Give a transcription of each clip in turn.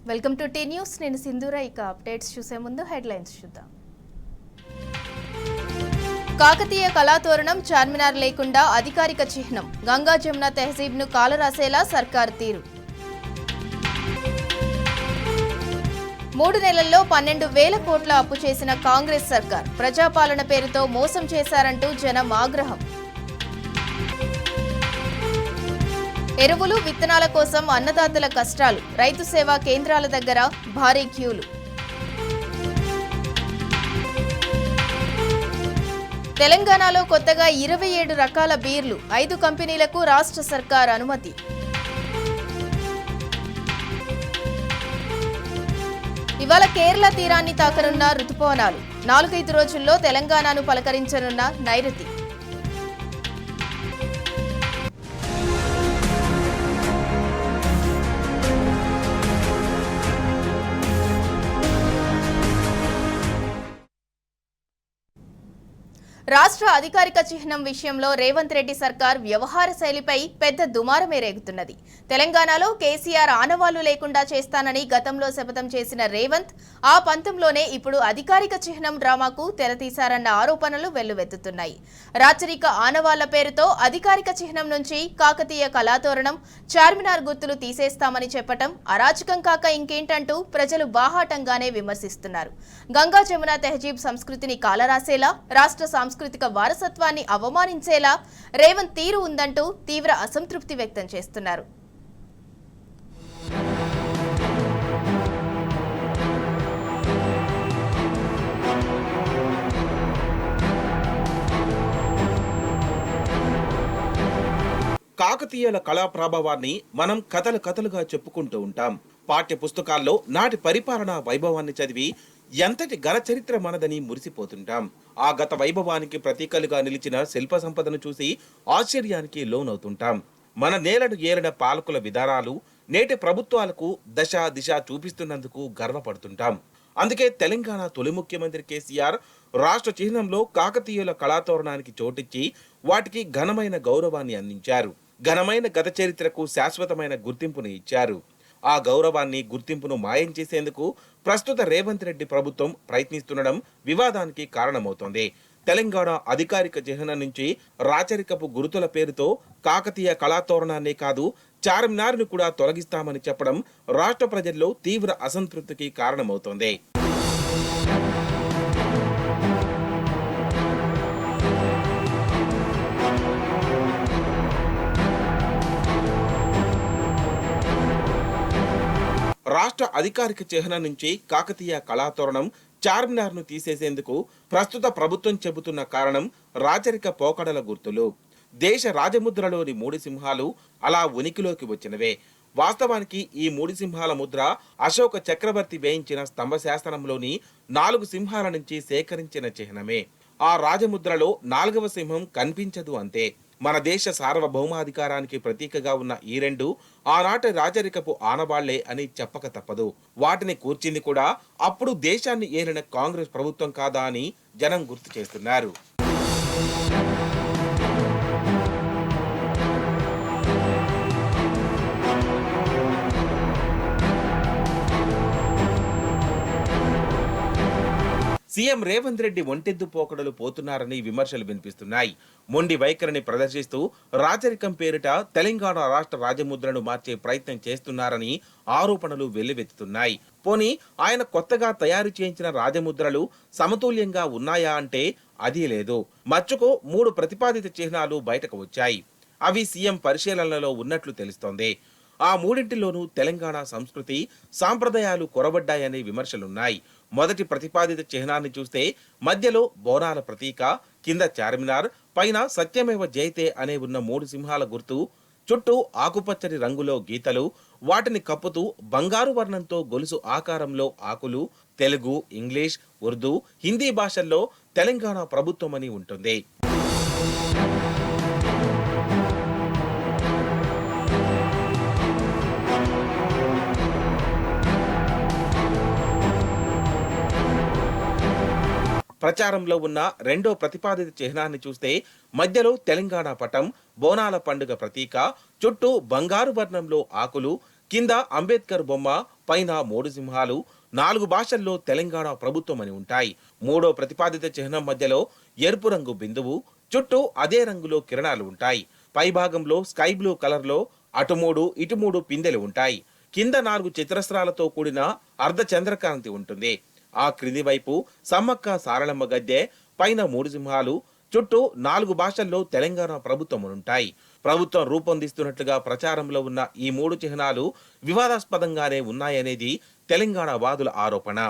Welcome to tea news. నేను సింధూర. ఇక అప్డేట్స్ చూసే ముందు హెడ్లైన్స్ చూద్దాం. కాకతీయ కళాతోరణం చార్మినార్ లేకుండా అధికారిక చిహ్నం. గంగా జమున తెహజీబ్ను కాలరాసేలా సర్కార్ తీరు. 3 నెలల్లో 12,000 కోట్ల అప్పు చేసిన కాంగ్రెస్ సర్కార్. ప్రజాపాలన పేరుతో మోసం చేశారంటూ జనం ఆగ్రహం. ఎరువులు, విత్తనాల కోసం అన్నదాతల కష్టాలు. రైతు సేవా కేంద్రాల దగ్గర భారీ క్యూలు. తెలంగాణలో కొత్తగా 27 రకాల బీర్లు. 5 కంపెనీలకు రాష్ట్ర సర్కార్ అనుమతి. ఇవాళ కేరళ తీరాన్ని తాకనున్న రుతుపవనాలు. 4-5 రోజుల్లో తెలంగాణను పలకరించనున్న నైరుతి. రాష్ట్ర అధికారిక చిహ్నం విషయంలో రేవంత్ రెడ్డి సర్కార్ వ్యవహార శైలిపై పెద్ద దుమారమే రేగుతున్నది. తెలంగాణలో కేసీఆర్ ఆనవాళ్లు లేకుండా చేస్తానని గతంలో శపథం చేసిన రేవంత్ ఆ పంతంలోనే ఇప్పుడు అధికారిక చిహ్నం డ్రామాకు తెరతీశారన్న ఆరోపణలు వెల్లువెత్తుతున్నాయి. రాచరిక ఆనవాళ్ల పేరుతో అధికారిక చిహ్నం నుంచి కాకతీయ కళాతోరణం, చార్మినార్ గుర్తులు తీసేస్తామని చెప్పటం అరాచకం కాక ఇంకేంటంటూ ప్రజలు బాహాటంగానే విమర్శిస్తున్నారు. గంగా జమున తెహజీబ్ సంస్కృతిని కాలరాసేలా, రాష్ట్ర సాంస్కృతిక వారసత్వాన్ని అవమానించేలా రేవంత్ తీరు ఉందంటూ తీవ్ర అసంతృప్తి వ్యక్తం చేస్తున్నారు. కాకతీయుల కళా ప్రభావాన్ని మనం కథలుగా చెప్పుకుంటూ ఉంటాం. పాఠ్య పుస్తకాల్లో నాటి పరిపాలనా వైభవాన్ని చదివి ఎంతటి ఘన చరిత్ర మనదని మురిసిపోతుంటాం. ఆ గత వైభవానికి ప్రతీకలుగా నిలిచిన శిల్ప సంపదను చూసి ఆశ్చర్యానికి లోనవుతుంటాం. మన నేలను ఏలిన పాలకుల విధానాలు నేటి ప్రభుత్వాలకు దిశ చూపిస్తున్నందుకు గర్వపడుతుంటాం. అందుకే తెలంగాణ తొలి ముఖ్యమంత్రి కేసీఆర్ రాష్ట్ర చిహ్నంలో కాకతీయుల కళాతోరణానికి చోటిచ్చి వాటికి ఘనమైన గౌరవాన్ని అందించారు. ఘనమైన గత చరిత్రకు శాశ్వతమైన గుర్తింపును ఇచ్చారు. ఆ గౌరవాన్ని, గుర్తింపును మాయం చేసేందుకు ప్రస్తుత రేవంత్ రెడ్డి ప్రభుత్వం ప్రయత్నిస్తుండడం వివాదానికి కారణమవుతోంది. తెలంగాణ అధికారిక చిహ్నం నుంచి రాచరికపు గుర్తుల పేరుతో కాకతీయ కళాతోరణాన్నే కాదు, చార్మినార్ను కూడా తొలగిస్తామని చెప్పడం రాష్ట్ర ప్రజల్లో తీవ్ర అసంతృప్తికి కారణమవుతోంది. రాష్ట్ర అధికారిక చిహ్నం నుంచి కాకతీయ కళాతోరణం, చార్మినార్ను తీసేసేందుకు ప్రస్తుత ప్రభుత్వం చెబుతున్న కారణం రాచరిక పోకడల గుర్తులు. దేశ రాజముద్రలోని 3 సింహాలు అలా ఉనికిలోకి వచ్చినవే. వాస్తవానికి ఈ 3 సింహాల ముద్ర అశోక చక్రవర్తి వేయించిన స్తంభశాసనంలోని 4 సింహాల నుంచి సేకరించిన చిహ్నమే. ఆ రాజముద్రలో 4వ సింహం కనిపించదు అంతే. మన దేశ సార్వభౌమాధికారానికి ప్రతీకగా ఉన్న ఈ 2 ఆనాటి రాజరికపు ఆనవాళ్లే అని చెప్పక తప్పదు. వాటిని కూర్చింది కూడా అప్పుడు దేశాన్ని ఏలిన కాంగ్రెస్ ప్రభుత్వం కాదా అని జనం గుర్తు చేస్తున్నారు. సీఎం రేవంత్ రెడ్డి ఒంటెద్దు పోకడలు పోతున్నారని విమర్శలు వినిపిస్తున్నాయి. మొండి వైఖరిని ప్రదర్శిస్తూ రాచరికం పేరిట తెలంగాణ రాష్ట్ర రాజముద్రను మార్చే ప్రయత్నం చేస్తున్నారని ఆరోపణలు వెల్లువెత్తుతున్నాయి. పోనీ ఆయన కొత్తగా తయారు చేయించిన రాజముద్రలు సమతుల్యంగా ఉన్నాయా అంటే అదీ లేదు. మచ్చుకు 3 ప్రతిపాదిత చిహ్నాలు బయటకు వచ్చాయి. అవి సీఎం పరిశీలనలో ఉన్నట్లు తెలుస్తోంది. ఆ 3ంటిలోనూ తెలంగాణ సంస్కృతి, సాంప్రదాయాలు కొరబడ్డాయనే విమర్శలున్నాయి. మొదటి ప్రతిపాదిత చిహ్నాన్ని చూస్తే మధ్యలో బోనాల ప్రతీక, కింద చార్మినార్, పైన సత్యమేవ జయతే అనే ఉన్న 3 సింహాల గుర్తు, చుట్టూ ఆకుపచ్చని రంగులో గీతలు, వాటిని కప్పుతూ బంగారు వర్ణంతో గొలుసు ఆకారంలో ఆకులు, తెలుగు, ఇంగ్లీష్, ఉర్దూ, హిందీ భాషల్లో తెలంగాణ ప్రభుత్వం అని ఉంటుంది. ప్రచారంలో ఉన్న రెండో ప్రతిపాదిత చిహ్నాన్ని చూస్తే మధ్యలో తెలంగాణ పటం, బోనాల పండుగ ప్రతీక, చుట్టూ బంగారు వర్ణంలో ఆకులు, కింద అంబేద్కర్ బొమ్మ, పైన 3 సింహాలు, 4 భాషల్లో తెలంగాణ ప్రభుత్వం అని ఉంటాయి. మూడో ప్రతిపాదిత చిహ్నం మధ్యలో ఎరుపు రంగు బిందువు, చుట్టూ అదే రంగులో కిరణాలు ఉంటాయి. పై భాగంలో స్కై బ్లూ కలర్లో అటు 3 ఇటు 3 పిందెలు ఉంటాయి. కింద 4 చతురస్రాలతో కూడిన అర్ధ చంద్రకాంతి ఉంటుంది. ఆ క్రింది వైపు సమ్మక్క సారళమ్మ గద్దె, పైన 3 సింహాలు, చుట్టూ 4 భాషల్లో తెలంగాణ ప్రభుత్వం ఉంటాయి. ప్రభుత్వం రూపొందిస్తున్నట్లుగా ప్రచారంలో ఉన్న ఈ 3 చిహ్నాలు వివాదాస్పదంగానే ఉన్నాయనేది తెలంగాణ వాదుల ఆరోపణ.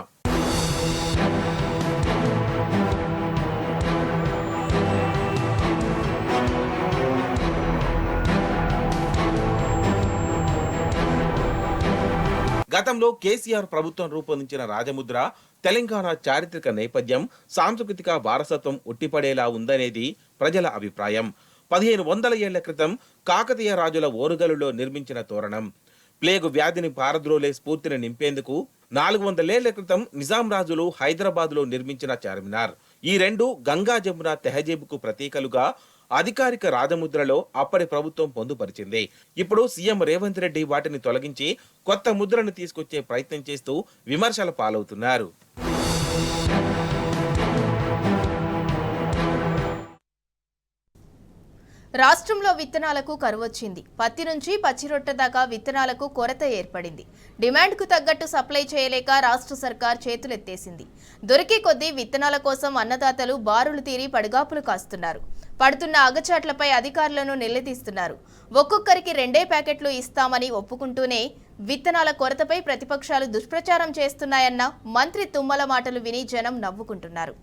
గతంలో కేసీఆర్ ప్రభుత్వం రూపొందించిన రాజముద్ర తెలంగాణ చారిత్రక నేపథ్యం, సాంస్కృతిక వారసత్వం ఉట్టిపడేలా ఉందనేది ప్రజల అభిప్రాయం. 1500 ఏళ్ల క్రితం కాకతీయ రాజుల ఓరుగలులో నిర్మించిన తోరణం, ప్లేగు వ్యాధిని పారద్రోలే స్ఫూర్తిని నింపేందుకు 400 ఏళ్ల క్రితం నిజాం రాజులు హైదరాబాద్లో నిర్మించిన చార్మినార్, ఈ రెండు గంగా జమున తెహజీబ్కు ప్రతీకలుగా అధికారిక రాజముద్రలో అప్పటి ప్రభుత్వం పొందుపరిచింది. ఇప్పుడు సీఎం రేవంత్ రెడ్డి వాటిని తొలగించి కొత్త ముద్రను తీసుకొచ్చే ప్రయత్నం చేస్తూ విమర్శల పాలవుతున్నారు. రాష్ట్రంలో విత్తనాలకు కరువొచ్చింది. పత్తి నుంచి పచ్చిరొట్ట దాకా విత్తనాలకు కొరత ఏర్పడింది. డిమాండ్కు తగ్గట్టు సప్లై చేయలేక రాష్ట్ర సర్కార్ చేతులెత్తేసింది. దొరికే కొద్దీ విత్తనాల కోసం అన్నదాతలు బారులు తీరి పడిగాపులు కాస్తున్నారు. పడుతున్న అగచాట్లపై అధికారులను నిలదీస్తున్నారు. ఒక్కొక్కరికి 2 ప్యాకెట్లు ఇస్తామని ఒప్పుకుంటూనే విత్తనాల కొరతపై ప్రతిపక్షాలు దుష్ప్రచారం చేస్తున్నాయన్న మంత్రి తుమ్మల మాటలు విని జనం నవ్వుకుంటున్నారు.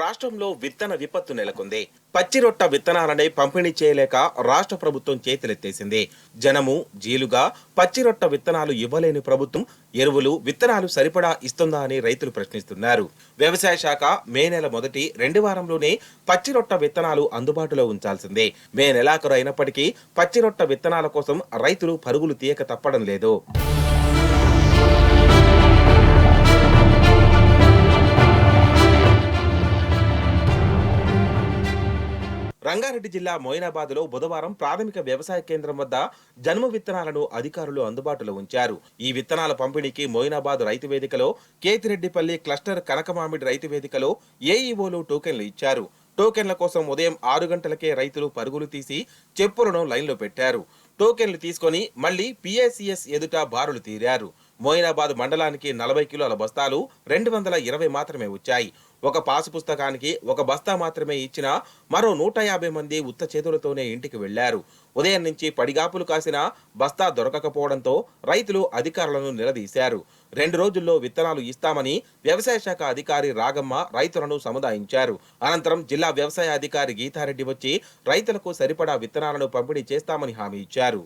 రాష్ట్రంలో విత్తన విపత్తు నెలకొంది. పచ్చిరొట్ట విత్తనాలనే పంపిణీ చేయలేక రాష్ట్ర ప్రభుత్వం చేతులెత్తేసింది. జనము జీలుగా పచ్చిరొట్ట విత్తనాలు ఇవ్వలేని ప్రభుత్వం ఎరువులు, విత్తనాలు సరిపడా ఇస్తుందా అని రైతులు ప్రశ్నిస్తున్నారు. వ్యవసాయ శాఖ మే నెల మొదటి 2 వారంలోనే పచ్చిరొట్ట విత్తనాలు అందుబాటులో ఉంచాల్సిందే. మే నెలాఖరు అయినప్పటికీ పచ్చిరొట్ట విత్తనాల కోసం రైతులు పరుగులు తీయక తప్పడం లేదు. రంగారెడ్డి జిల్లా మోయినాబాద్లో బుధవారం ప్రాథమిక వ్యవసాయ కేంద్రం వద్ద జనుము విత్తనాలను అధికారులు అందుబాటులో ఉంచారు. ఈ విత్తనాల పంపిణీకి మోయినాబాద్ రైతు వేదికలో, కేతిరెడ్డిపల్లి క్లస్టర్ కనకమామిడి రైతు వేదికలో ఏఈఓలు టోకెన్లు ఇచ్చారు. టోకెన్ల కోసం ఉదయం 6 గంటలకే రైతులు పరుగులు తీసి చెప్పులను లైన్లో పెట్టారు. టోకెన్లు తీసుకొని మళ్లీ పిఏసిఎస్ ఎదుట బారులు తీరారు. మోయినాబాద్ మండలానికి 40 కిలోల బస్తాలు 220 మాత్రమే వచ్చాయి. ఒక పాసు పుస్తకానికి 1 బస్తా మాత్రమే ఇచ్చిన మరో 150 మంది ఉత్త చేతులతోనే ఇంటికి వెళ్లారు. ఉదయం నుంచి పడిగాపులు కాసిన బస్తా దొరకకపోవడంతో రైతులు అధికారులను నిలదీశారు. 2 రోజుల్లో విత్తనాలు ఇస్తామని వ్యవసాయ శాఖ అధికారి రాగమ్మ రైతులను సముదాయించారు. అనంతరం జిల్లా వ్యవసాయ అధికారి గీతారెడ్డి వచ్చి రైతులకు సరిపడా విత్తనాలను పంపిణీ చేస్తామని హామీ ఇచ్చారు.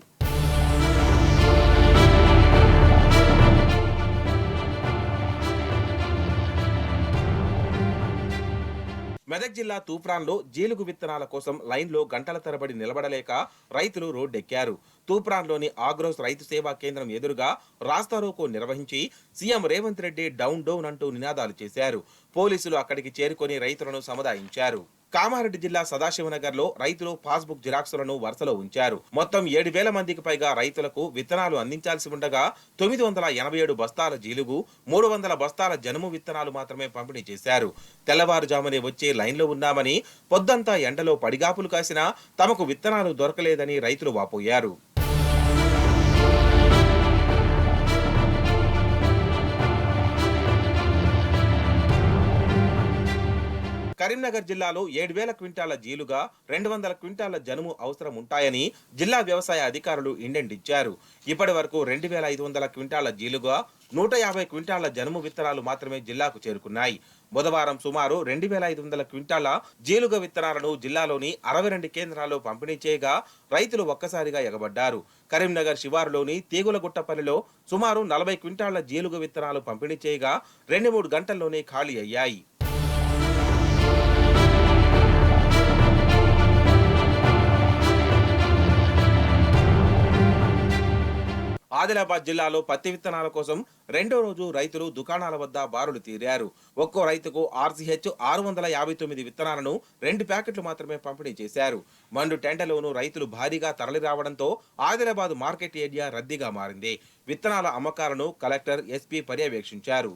మెదక్ జిల్లా తూప్రాన్లో జీలుగు విత్తనాల కోసం లైన్లో గంటల తరబడి నిలబడలేక రైతులు రోడ్డెక్కారు. తూప్రాన్లోని ఆగ్రోస్ రైతు సేవా కేంద్రం ఎదురుగా రాస్తారోకో నిర్వహించి CM Revanth Reddy down down అంటూ నినాదాలు చేశారు. పోలీసులు అక్కడికి చేరుకొని రైతులను సముదాయించారు. కామారెడ్డి జిల్లా సదాశివనగర్లో రైతులు పాస్బుక్ జిరాక్సులను వరుసలో ఉంచారు. మొత్తం 7,000 మందికి పైగా రైతులకు విత్తనాలు అందించాల్సి ఉండగా 987 బస్తాల జీలుగు, 300 బస్తాల జనుము విత్తనాలు మాత్రమే పంపిణీ చేశారు. తెల్లవారుజామునే వచ్చే లైన్లో ఉన్నామని, పొద్దంతా ఎండలో పడిగాపులు కాసినా తమకు విత్తనాలు దొరకలేదని రైతులు వాపోయారు. కరీంనగర్ జిల్లాలో 7,000 క్వింటాల జీలుగా 200 క్వింటాల జనుము అవసరం ఉంటాయని జిల్లా వ్యవసాయ అధికారులు ఇండెంటిచ్చారు. ఇప్పటి వరకు 2,500 క్వింటాల జీలుగా, 150 క్వింటాల జనుము విత్తనాలు మాత్రమే జిల్లాకు చేరుకున్నాయి. బుధవారం సుమారు 2,500 క్వింటాల జీలుగ విత్తనాలను జిల్లాలోని 62 కేంద్రాల్లో పంపిణీ చేయగా రైతులు ఒక్కసారిగా ఎగబడ్డారు. కరీంనగర్ శివారులోని తీగులగుట్టపల్లిలో సుమారు 40 క్వింటాల జీలుగ విత్తనాలు పంపిణీ చేయగా 2-3 గంటల్లోనే ఖాళీ అయ్యాయి. ఆదిలాబాద్ జిల్లాలో పత్తి విత్తనాల కోసం రెండో రోజు రైతులు దుకాణాల వద్ద బారులు తీరారు. ఒక్కో రైతుకు RCH 659 విత్తనాలను 2 ప్యాకెట్లు మాత్రమే పంపిణీ చేశారు. మండు టెండలోనూ రైతులు భారీగా తరలి రావడంతో ఆదిలాబాద్ మార్కెట్ ఏరియా రద్దీగా మారింది. విత్తనాల అమ్మకాలను కలెక్టర్, SP పర్యవేక్షించారు.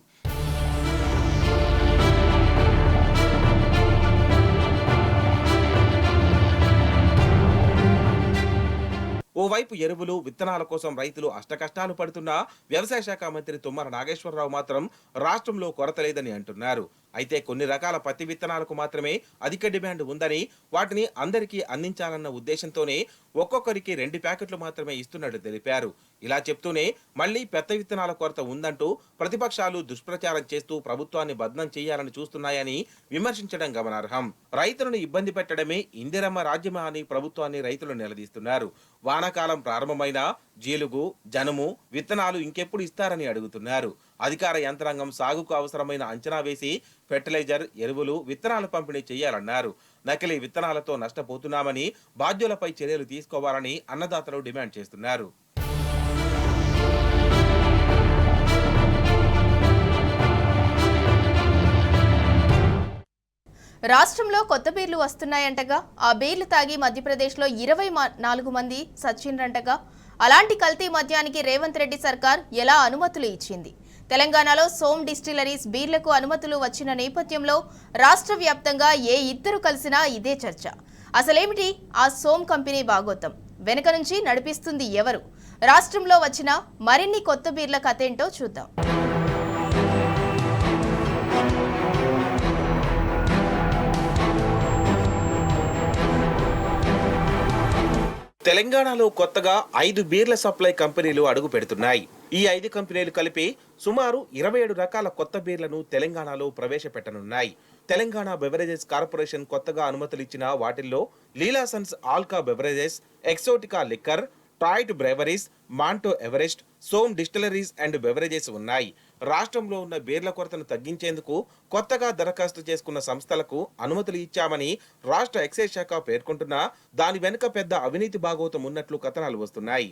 ఓవైపు ఎరువులు, విత్తనాల కోసం రైతులు అష్టకష్టాలు పడుతున్నా వ్యవసాయ శాఖ మంత్రి తుమ్మల నాగేశ్వరరావు మాత్రం రాష్ట్రంలో కొరత లేదని అంటున్నారు. అయితే కొన్ని రకాల పత్తి విత్తనాలకు మాత్రమే అధిక డిమాండ్ ఉందని, వాటిని అందరికీ అందించాలన్న ఉద్దేశంతోనే ఒక్కొక్కరికి 2 ప్యాకెట్లు మాత్రమే ఇస్తున్నట్టు తెలిపారు. ఇలా చెప్తూనే మళ్లీ పెద్ద విత్తనాల కొరత ఉందంటూ ప్రతిపక్షాలు దుష్ప్రచారం చేస్తూ ప్రభుత్వాన్ని బద్నం చేయాలని చూస్తున్నాయని విమర్శించడం గమనార్హం. రైతులను ఇబ్బంది పెట్టడమే ఇందిరమ్మ రాజ్యమా అని ప్రభుత్వాన్ని రైతులు నిలదీస్తున్నారు. వానాకాలం ప్రారంభమైన జీలుగు, జనుము విత్తనాలు ఇంకెప్పుడు ఇస్తారని అడుగుతున్నారు. అధికార యంత్రాంగం సాగుకు అవసరమైన అంచనా వేసి ఫెర్టిలైజర్, ఎరువులు, విత్తనాలు పంపిణీ చేయాలన్నారు. నకిలీ విత్తనాలతో నష్టపోతున్నామని, బాధ్యులపై చర్యలు తీసుకోవాలని అన్నదాతలు డిమాండ్ చేస్తున్నారు. రాష్ట్రంలో కొత్త బీర్లు వస్తున్నాయంటగా, ఆ బీర్లు తాగి మధ్యప్రదేశ్లో 24 మంది సచ్చిండ్రంటగా. అలాంటి కల్తీ మద్యానికి రేవంత్ రెడ్డి సర్కార్ ఎలా అనుమతులు ఇచ్చింది? తెలంగాణలో సోమ్ డిస్టిలరీస్ బీర్లకు అనుమతులు వచ్చిన నేపథ్యంలో రాష్ట్ర వ్యాప్తంగా ఏ ఇద్దరు కలిసినా ఇదే చర్చ. అసలేమిటి ఆ సోమ్ కంపెనీ బాగోతం? వెనుక నుంచి నడిపిస్తుంది ఎవరు? రాష్ట్రంలో వచ్చిన మరిన్ని కొత్త బీర్ల కథేంటో చూద్దాం. తెలంగాణలో కొత్తగా 5 బీర్ల సప్లై కంపెనీలు అడుగు పెడుతున్నాయి. ఈ 5 కంపెనీలు కలిపి సుమారు 27 రకాల కొత్త బీర్లను తెలంగాణలో ప్రవేశపెట్టనున్నాయి. తెలంగాణ బెవరేజెస్ కార్పొరేషన్ కొత్తగా అనుమతులు ఇచ్చిన వాటిల్లో Leelasons Alka beverages, Exotica liquor, Toit breweries, మాంటో Everest, Som distilleries and beverages ఉన్నాయి. రాష్ట్రంలో ఉన్న బీర్ల కొరతను తగ్గించేందుకు కొత్తగా దరఖాస్తు చేసుకున్న సంస్థలకు అనుమతులు ఇచ్చామని రాష్ట్ర ఎక్సైజ్ శాఖ పేర్కొంటున్నా దాని వెనుక పెద్ద అవినీతి భాగోతం ఉన్నట్లు కథనాలు వస్తున్నాయి.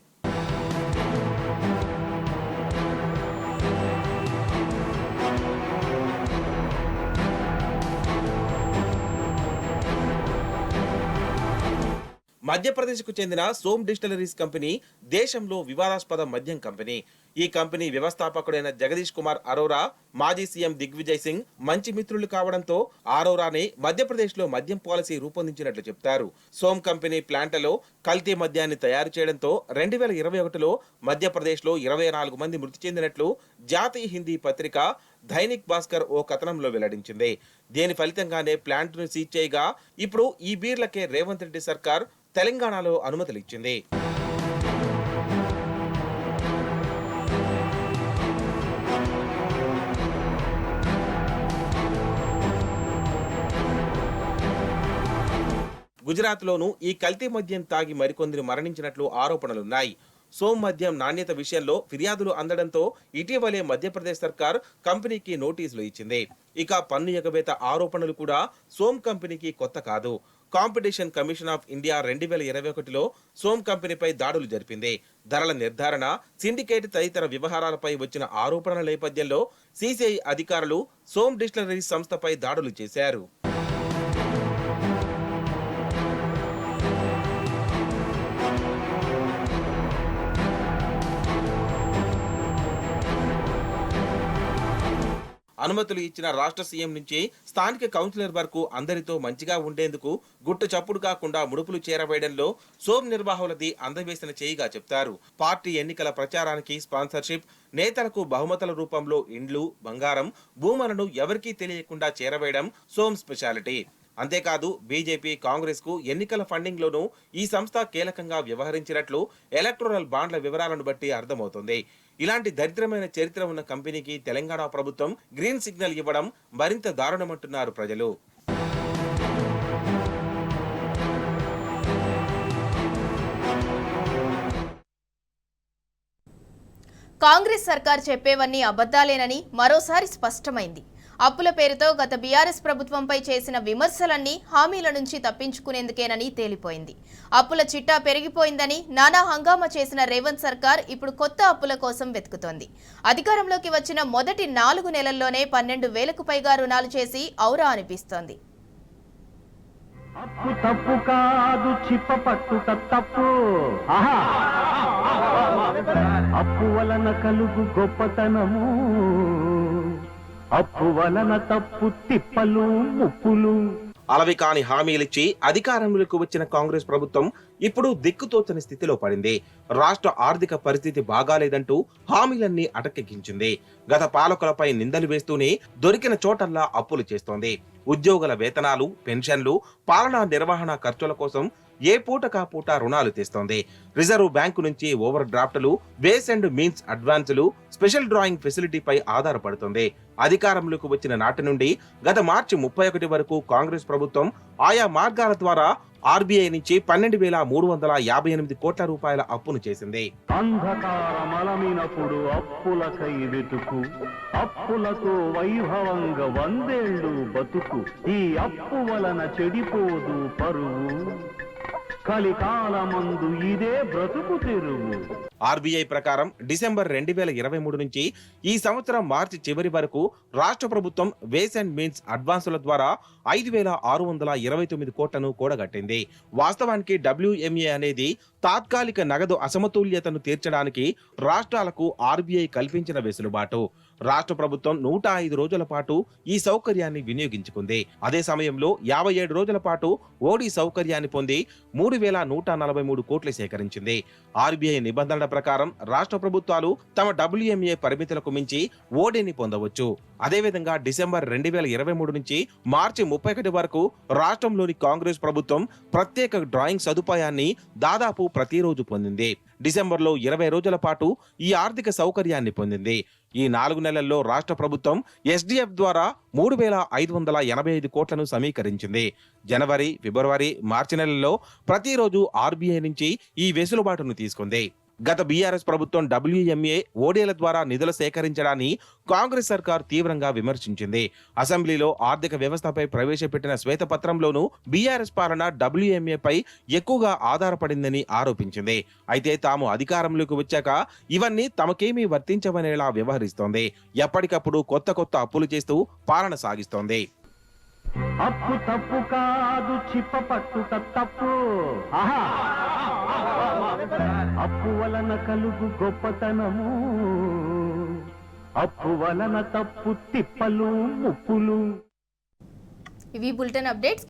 మధ్యప్రదేశ్కు చెందిన సోమ్ డిస్టిలరీస్ కంపెనీ దేశంలో వివాదాస్పద మద్యం కంపెనీ. ఈ కంపెనీ వ్యవస్థాపకుడైన జగదీష్ కుమార్ అరోరా మాజీ సీఎం దిగ్విజయ్ సింగ్ మంచి మిత్రులు కావడంతో అరోరానే మధ్యప్రదేశ్లో మద్యం పాలసీ రూపొందించినట్లు చెప్తారు. సోమ్ కంపెనీ ప్లాంట్లలో కల్తీ మద్యాన్ని తయారు చేయడంతో 2021లో మధ్యప్రదేశ్లో 24 మంది మృతి చెందినట్లు జాతీయ హిందీ పత్రిక దైనిక్ భాస్కర్ ఓ కథనంలో వెల్లడించింది. దీని ఫలితంగానే ప్లాంట్ను సీజ్ చేయగా ఇప్పుడు ఈ బీర్లకే రేవంత్ రెడ్డి సర్కార్ తెలంగాణలో అనుమతులు ఇచ్చింది. గుజరాత్లోనూ ఈ కల్తీ మద్యం తాగి మరికొందరు మరణించినట్లు ఆరోపణలున్నాయి. సోమ్ మద్యం నాణ్యత విషయంలో ఫిర్యాదులు అందడంతో ఇటీవలే మధ్యప్రదేశ్ సర్కార్ కంపెనీకి నోటీసులు ఇచ్చింది. ఇక పన్ను ఎగవేత ఆరోపణలు కూడా సోమ్ కంపెనీకి కొత్త కాదు. కాంపిటీషన్ కమిషన్ ఆఫ్ ఇండియా 2021లో సోమ్ కంపెనీపై దాడులు జరిపింది. ధరల నిర్ధారణ, సిండికేట్ తదితర వ్యవహారాలపై వచ్చిన ఆరోపణల నేపథ్యంలో CCI అధికారులు సోమ్ డిస్టిలరీస్ సంస్థపై దాడులు చేశారు. అనుమతులు ఇచ్చిన రాష్ట్ర సీఎం నుంచి స్థానిక కౌన్సిలర్ వరకు అందరితో మంచిగా ఉండేందుకు గుట్టు చప్పుడు కాకుండా ముడుపులు చేరవేయడంలో సోమ్ నిర్వాహకులది అందవేసిన చేయిగా చెప్తారు. పార్టీ ఎన్నికల ప్రచారానికి స్పాన్సర్షిప్, నేతలకు బహుమతుల రూపంలో ఇండ్లు, బంగారం, భూములను ఎవరికీ తెలియకుండా చేరవేయడం సోమ్ స్పెషాలిటీ. అంతేకాదు బీజేపీ, కాంగ్రెస్ కు ఎన్నికల ఫండింగ్ లోనూ ఈ సంస్థ కీలకంగా వ్యవహరించినట్లు ఎలక్టోరల్ బాండ్ల వివరాలను బట్టి అర్థమవుతుంది. ఇలాంటి దరిద్రమైన చరిత్ర ఉన్న కంపెనీకి తెలంగాణ ప్రభుత్వం గ్రీన్ సిగ్నల్ ఇవ్వడం మరింత దారుణమంటున్నారు ప్రజలు. కాంగ్రెస్ సర్కార్ చెప్పేవన్నీ అబద్ధాలేనని మరోసారి స్పష్టమైంది. అప్పుల పేరుతో గత బీఆర్ఎస్ ప్రభుత్వంపై చేసిన విమర్శలన్నీ హామీల నుంచి తప్పించుకునేందుకేనని తేలిపోయింది. అప్పుల చిట్టా పెరిగిపోయిందని నానా హంగామా చేసిన రేవంత్ సర్కార్ ఇప్పుడు కొత్త అప్పుల కోసం వెతుకుతోంది. అధికారంలోకి వచ్చిన మొదటి 4 నెలల్లోనే 12,000కు పైగా రుణాలు చేసి ఔరా అనిపిస్తోంది. అప్పు తప్పు కాదు చిప్ప పట్టుట తప్పు. అప్పు వలన కలుగు గొప్పతనము, అప్పు వలన తప్పు తిప్పలు ముప్పులు. అలవి కాని హామీలిచ్చి అధికారంలోకి వచ్చిన కాంగ్రెస్ ప్రభుత్వం ఇప్పుడు దిక్కుతోచని స్థితిలో పడింది. రాష్ట్ర ఆర్థిక పరిస్థితి బాగాలేదంటూ హామీలన్నీ అటకెక్కించింది. గత పాలకులపై నిందలు వేస్తూనే దొరికిన చోటల్లా అప్పులు చేస్తోంది. ఉద్యోగుల వేతనాలు, పెన్షన్లు, పాలనా నిర్వహణ ఖర్చుల కోసం ఏ పూటకా పూట రుణాలు తెస్తోంది. రిజర్వ్ బ్యాంకు నుంచి ఓవర్ డ్రాఫ్టులు, వేస్ అండ్ మీన్స్ అడ్వాన్సులు, స్పెషల్ డ్రాయింగ్ ఫెసిలిటీపై ఆధారపడుతుంది. అధికారంలోకి వచ్చిన నాటి నుండి గత మార్చి 31 వరకు కాంగ్రెస్ ప్రభుత్వం ఆయా మార్గాల ద్వారా ఆర్బీఐ నుంచి 12,358 కోట్ల రూపాయల అప్పును చేసింది. అంధకారమలమినప్పుడు అప్పులకై వెతుకు, అప్పులతో వైభవంగా 100 ఏళ్ళు బతుకు. ఈ అప్పు వలన చెడిపోదు పరువు, కలికాలమందు ఇదే బ్రతుకు తెరువు. ఆర్బీఐ ప్రకారం డిసెంబర్ 2023 నుంచి ఈ సంవత్సరం మార్చి చివరి వరకు రాష్ట్ర ప్రభుత్వం వేస్ అండ్ మీన్స్ అడ్వాన్సుల ద్వారా 5,629 కోట్లను కూడగట్టింది. వాస్తవానికి WMA అనేది తాత్కాలిక నగదు అసమతుల్యతను తీర్చడానికి రాష్ట్రాలకు ఆర్బీఐ కల్పించిన వెసులుబాటు. రాష్ట్ర ప్రభుత్వం 105 రోజుల పాటు ఈ సౌకర్యాన్ని వినియోగించుకుంది. అదే సమయంలో 57 రోజుల పాటు ఓడీ సౌకర్యాన్ని పొంది 3,143 కోట్లు సేకరించింది. ఆర్బీఐ నిబంధనల ప్రకారం రాష్ట్ర ప్రభుత్వాలు తమ WMA పరిమితులకు మించి ఓడీని పొందవచ్చు. అదేవిధంగా డిసెంబర్ 2023 నుంచి మార్చి 31 వరకు రాష్ట్రంలోని కాంగ్రెస్ ప్రభుత్వం ప్రత్యేక డ్రాయింగ్ సదుపాయాన్ని దాదాపు ప్రతిరోజు పొందింది. డిసెంబర్లో 20 రోజుల పాటు ఈ ఆర్థిక సౌకర్యాన్ని పొందింది. ఈ 4 నెలల్లో రాష్ట్ర ప్రభుత్వం SDF ద్వారా 3,585 కోట్లను సమీకరించింది. జనవరి, ఫిబ్రవరి, మార్చి నెలల్లో ప్రతిరోజు ఆర్బీఐ నుంచి ఈ వెసులుబాటును తీసుకుంది. గత బీఆర్ఎస్ ప్రభుత్వం WMA, ఓడీల ద్వారా నిధులు సేకరించడాన్ని కాంగ్రెస్ సర్కార్ తీవ్రంగా విమర్శించింది. అసెంబ్లీలో ఆర్థిక వ్యవస్థపై ప్రవేశపెట్టిన శ్వేతపత్రంలోనూ బీఆర్ఎస్ పాలన WMA పై ఎక్కువగా ఆధారపడిందని ఆరోపించింది. అయితే తాము అధికారంలోకి వచ్చాక ఇవన్నీ తమకేమీ వర్తించవనేలా వ్యవహరిస్తోంది. ఎప్పటికప్పుడు కొత్త అప్పులు చేస్తూ పాలన సాగిస్తోంది. అప్పు తప్పు కాదు చిప్ప పట్టుట తప్పు. అప్పు వలన కలుగు గొప్పతనము, అప్పు వలన తప్పు తిప్పలు ముప్పులు. ఇవి బులెటిన్ అప్డేట్స్.